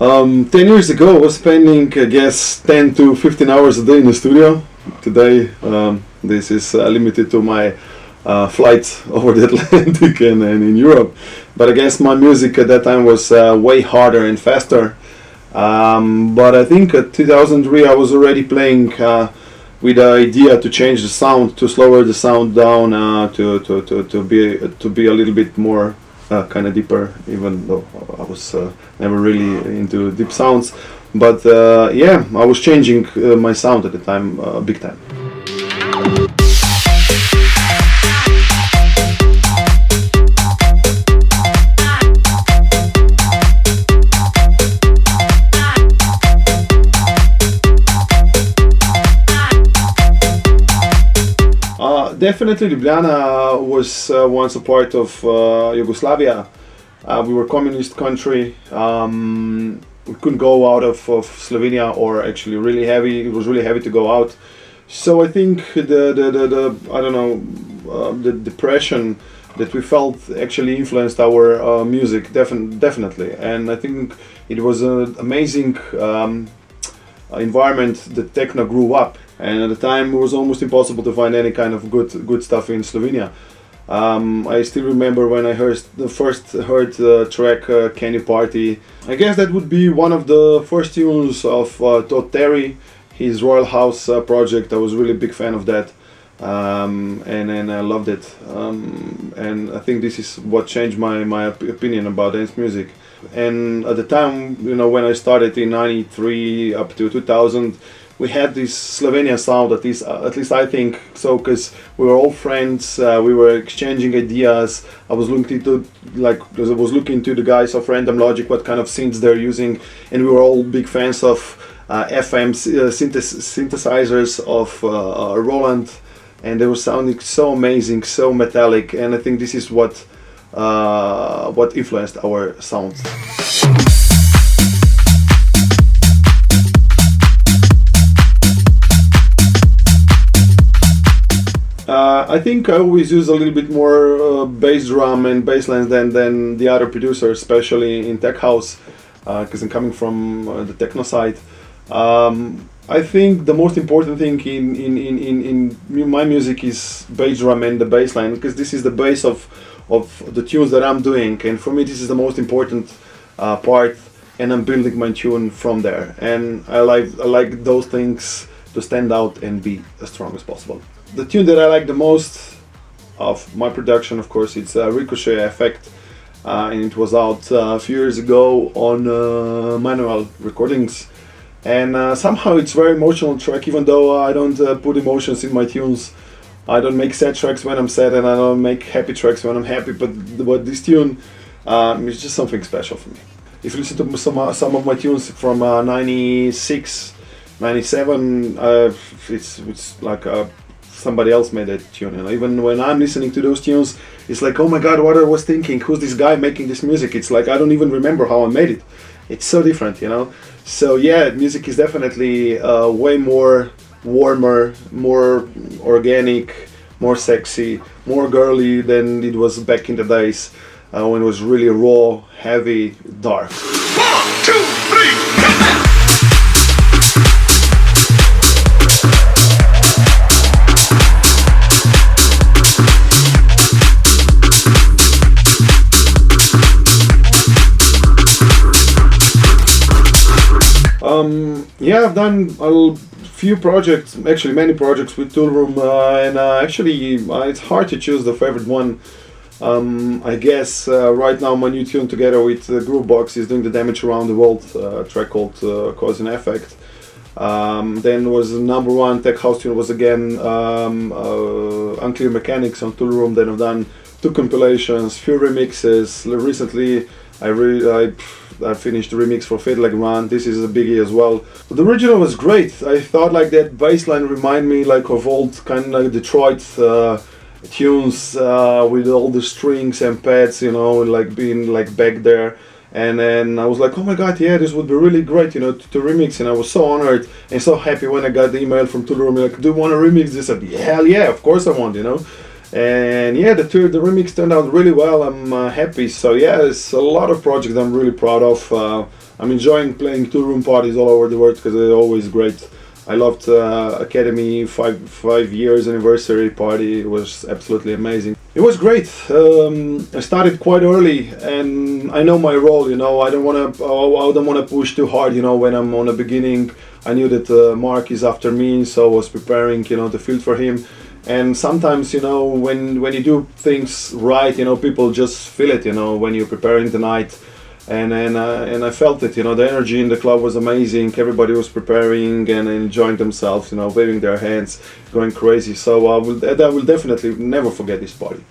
10 years ago, I was spending, I guess, 10 to 15 hours a day in the studio. Today, this is limited to my flights over the Atlantic and in Europe. But I guess my music at that time was way harder and faster. But I think at 2003 I was already playing with the idea to change the sound, to slower the sound down, to be a little bit more kind of deeper, even though I was never really into deep sounds. But yeah, I was changing my sound at the time, big time. Definitely, Ljubljana was once a part of Yugoslavia. We were a communist country. We couldn't go out of Slovenia, or actually really heavy. It was really heavy to go out. So I think the I don't know, the depression that we felt actually influenced our music definitely. And I think it was an amazing environment that techno grew up. And at the time, it was almost impossible to find any kind of good stuff in Slovenia. I still remember when I first heard the track "Can You Party." I guess that would be one of the first tunes of Todd Terry, his Royal House project. I was really a big fan of that, and I loved it. And I think this is what changed my opinion about dance music. And at the time, you know, when I started in '93 up to 2000. We had this Slovenia sound, at least I think so, because we were all friends. We were exchanging ideas. I was looking to the guys of Random Logic, what kind of synths they're using, and we were all big fans of FM synthesizers of Roland, and they were sounding so amazing, so metallic, and I think this is what influenced our sounds. I think I always use a little bit more bass drum and bass lines than the other producers, especially in tech house, because I'm coming from the techno side. I think the most important thing in my music is bass drum and the bass line, because this is the base of the tunes that I'm doing, and for me this is the most important part, and I'm building my tune from there. And I like those things to stand out and be as strong as possible. The tune that I like the most of my production, of course, it's Ricochet Effect, and it was out a few years ago on Manual Recordings. And somehow it's a very emotional track, even though I don't put emotions in my tunes. I don't make sad tracks when I'm sad, and I don't make happy tracks when I'm happy. But this tune is just something special for me. If you listen to some of my tunes from '96, '97, it's like somebody else made that tune. And even when I'm listening to those tunes, it's like, oh my god, what I was thinking, who's this guy making this music? It's like I don't even remember how I made it. It's so different, you know. So yeah, music is definitely way more warmer, more organic, more sexy, more girly than it was back in the days when it was really raw, heavy, dark. 1, 2, 3. Yeah, I've done a few projects, actually many projects with Toolroom, and actually it's hard to choose the favorite one. I guess right now my new tune together with Groovebox is doing the Damage Around the World, a track called Cause and Effect. Then was number one tech house tune was again Unclear Mechanics on Toolroom. Then I've done 2 compilations, few remixes. Recently I finished the remix for Fade Like Run. This is a biggie as well. But the original was great. I thought like that bass line remind me like of old kind of like Detroit tunes with all the strings and pads, you know, like being like back there. And then I was like, oh my god, yeah, this would be really great, you know, to remix. And I was so honored and so happy when I got the email from Toolroom, like, do you want to remix this? I said, hell yeah, of course I want, you know. And yeah, the remix turned out really well. I'm happy. So yeah, it's a lot of projects I'm really proud of. I'm enjoying playing Toolroom parties all over the world because they're always great. I loved Academy 5 years anniversary party. It was absolutely amazing. It was great. I started quite early, and I know my role. I don't want to push too hard. When I'm on the beginning, I knew that Mark is after me, so I was preparing, the field for him. And sometimes, when you do things right, people just feel it. When you're preparing the night. And I felt it, the energy in the club was amazing. Everybody was preparing and enjoying themselves, waving their hands, going crazy. So I will definitely never forget this party.